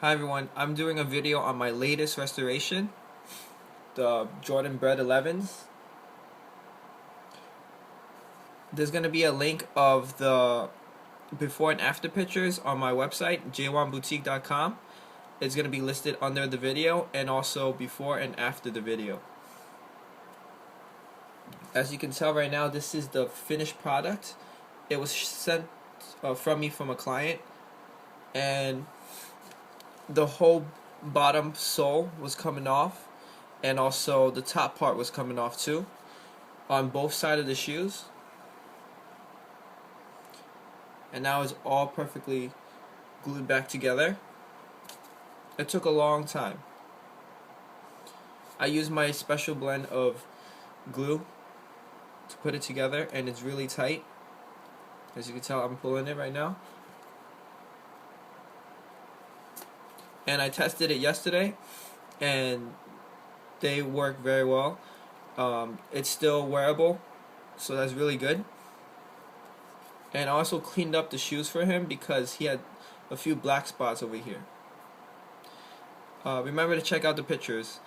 Hi everyone, I'm doing a video on my latest restoration, the Jordan Bred 11s. There's going to be a link of the before and after pictures on my website, j1boutique.com. It's going to be listed under the video and also before and after the video. As you can tell right now, this is the finished product. It was sent from me from a client, and the whole bottom sole was coming off, and also the top part was coming off too on both sides of the shoes, and now it's all perfectly glued back together. It took a long time. I used my special blend of glue to put it together, and it's really tight. As you can tell, I'm pulling it right now. And I tested it yesterday, and they work very well. It's still wearable, so that's really good. And I also cleaned up the shoes for him because he had a few black spots over here. Remember to check out the pictures.